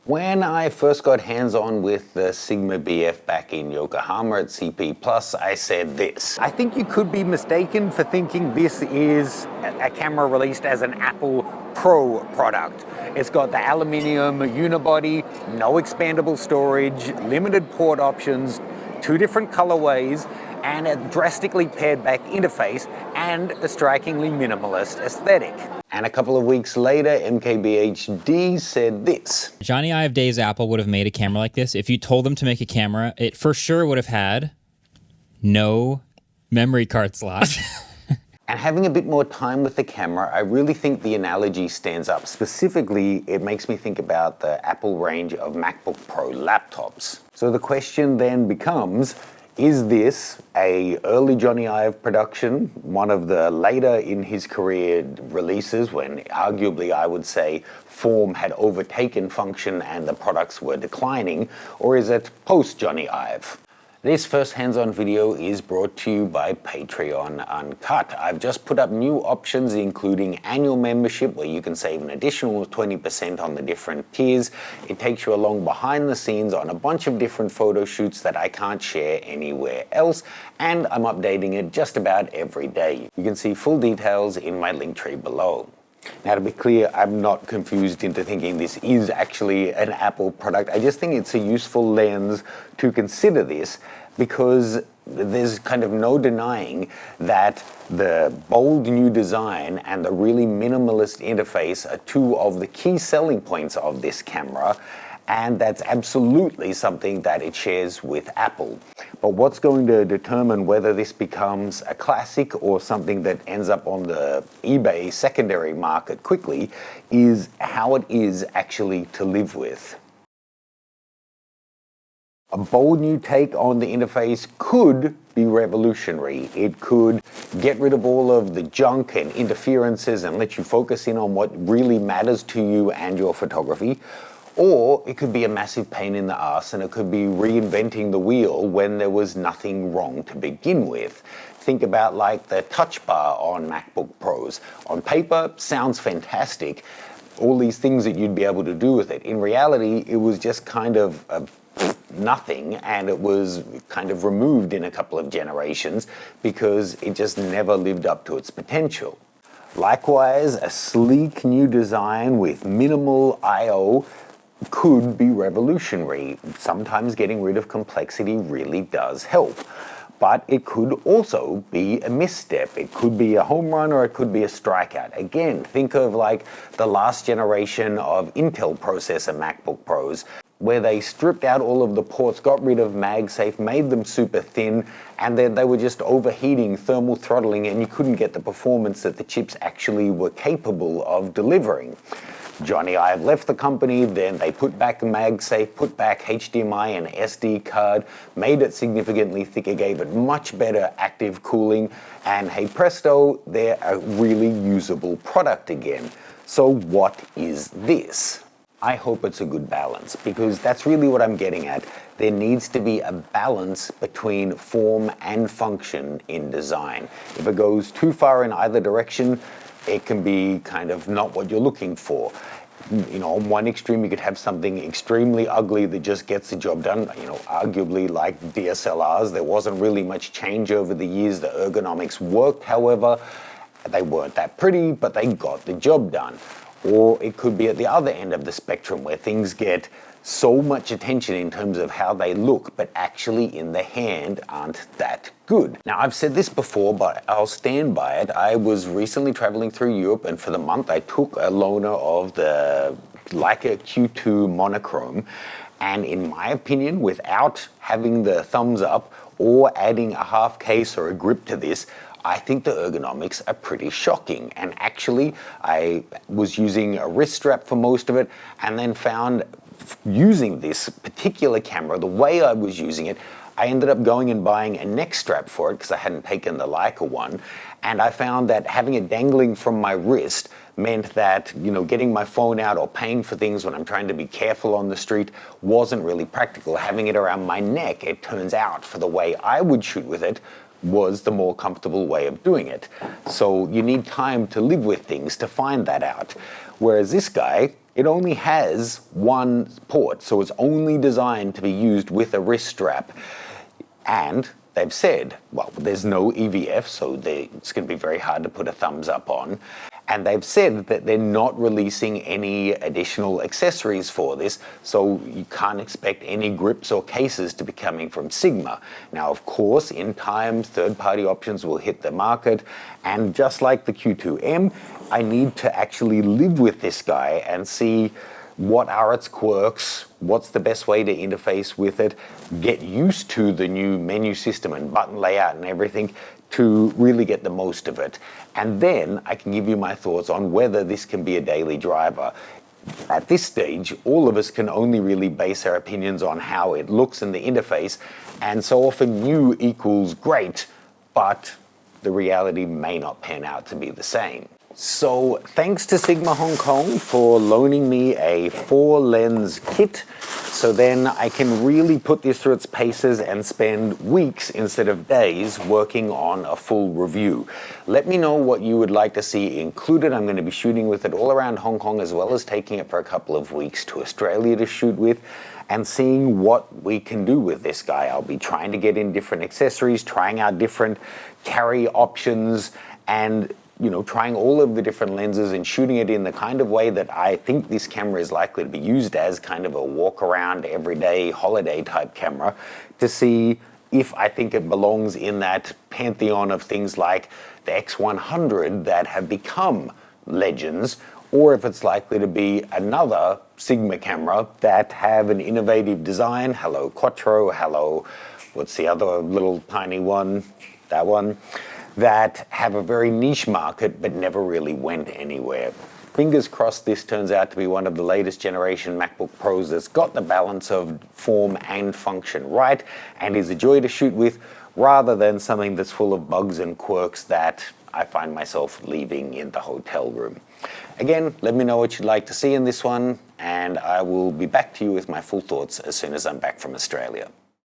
When I first got hands-on with the Sigma BF back in Yokohama at CP Plus, I said this. I think you could be mistaken for thinking this is a camera released as an Apple Pro product. It's got the aluminium unibody, no expandable storage, limited port options, 2 different colorways, and a drastically pared back interface and a strikingly minimalist aesthetic. And a couple of weeks later, MKBHD said this. Johnny Ive Days Apple would have made a camera like this. If you told them to make a camera, it for sure would have had no memory card slot. And having a bit more time with the camera, I really think the analogy stands up. Specifically, it makes me think about the Apple range of MacBook Pro laptops. So the question then becomes, is this a early Johnny Ive production, one of the later in his career releases when arguably I would say form had overtaken function and the products were declining, or is it post Johnny Ive? This first hands-on video is brought to you by Patreon Uncut. I've just put up new options including annual membership where you can save an additional 20% on the different tiers. It takes you along behind the scenes on a bunch of different photo shoots that I can't share anywhere else, and I'm updating it just about every day. You can see full details in my link tree below. Now, to be clear, I'm not confused into thinking this is actually an Apple product. I just think it's a useful lens to consider this because there's kind of no denying that the bold new design and the really minimalist interface are 2 of the key selling points of this camera. And that's absolutely something that it shares with Apple. But what's going to determine whether this becomes a classic or something that ends up on the eBay secondary market quickly is how it is actually to live with. A bold new take on the interface could be revolutionary. It could get rid of all of the junk and interferences and let you focus in on what really matters to you and your photography. Or it could be a massive pain in the ass and it could be reinventing the wheel when there was nothing wrong to begin with. Think about like the touch bar on MacBook Pros. On paper, sounds fantastic. All these things that you'd be able to do with it. In reality, it was just kind of nothing, and it was kind of removed in a couple of generations because it just never lived up to its potential. Likewise, a sleek new design with minimal I/O could be revolutionary. Sometimes getting rid of complexity really does help. But it could also be a misstep. It could be a home run or it could be a strikeout. Again, think of like the last generation of Intel processor MacBook Pros, where they stripped out all of the ports, got rid of MagSafe, made them super thin, and then they were just overheating, thermal throttling, and you couldn't get the performance that the chips actually were capable of delivering. Johnny Ive left the company, then they put back MagSafe, put back HDMI and SD card, made it significantly thicker, gave it much better active cooling, and hey presto, they're a really usable product again. So what is this? I hope it's a good balance, because that's really what I'm getting at. There needs to be a balance between form and function in design. If it goes too far in either direction, it can be kind of not what you're looking for. You know, on one extreme, you could have something extremely ugly that just gets the job done. You know, arguably like DSLRs, there wasn't really much change over the years. The ergonomics worked, however. They weren't that pretty, but they got the job done. Or it could be at the other end of the spectrum where things get so much attention in terms of how they look, but actually in the hand aren't that good. Now, I've said this before, but I'll stand by it. I was recently traveling through Europe, and for the month I took a loaner of the Leica Q2 monochrome, and in my opinion, without having the thumbs up or adding a half case or a grip to this, I think the ergonomics are pretty shocking. And actually, I was using a wrist strap for most of it, and then found using this particular camera, the way I was using it, I ended up going and buying a neck strap for it because I hadn't taken the Leica one. And I found that having it dangling from my wrist meant that, you know, getting my phone out or paying for things when I'm trying to be careful on the street wasn't really practical. Having it around my neck, it turns out, for the way I would shoot with it, was the more comfortable way of doing it. So you need time to live with things to find that out. Whereas this guy, It only has one port, so it's only designed to be used with a wrist strap. And they've said, well, there's no EVF, so it's going to be very hard to put a thumbs up on. And they've said that they're not releasing any additional accessories for this, so you can't expect any grips or cases to be coming from Sigma. Now, of course, in time, third-party options will hit the market, and just like the Q2M, I need to actually live with this guy and see what are its quirks, what's the best way to interface with it, get used to the new menu system and button layout and everything to really get the most of it. And then I can give you my thoughts on whether this can be a daily driver. At this stage, all of us can only really base our opinions on how it looks in the interface, and so often new equals great, but the reality may not pan out to be the same. So thanks to Sigma Hong Kong for loaning me a 4-lens kit, so then I can really put this through its paces and spend weeks instead of days working on a full review. Let me know what you would like to see included. I'm going to be shooting with it all around Hong Kong, as well as taking it for a couple of weeks to Australia to shoot with, and seeing what we can do with this guy. I'll be trying to get in different accessories, trying out different carry options, and trying all of the different lenses and shooting it in the kind of way that I think this camera is likely to be used as, kind of a walk around, everyday, holiday type camera, to see if I think it belongs in that pantheon of things like the X100 that have become legends, or if it's likely to be another Sigma camera that have an innovative design. Hello Quattro, hello, what's the other little tiny one? That one. That have a very niche market but never really went anywhere. Fingers crossed this turns out to be one of the latest generation MacBook Pros that's got the balance of form and function right and is a joy to shoot with, rather than something that's full of bugs and quirks that I find myself leaving in the hotel room. Again, let me know what you'd like to see in this one, and I will be back to you with my full thoughts as soon as I'm back from Australia.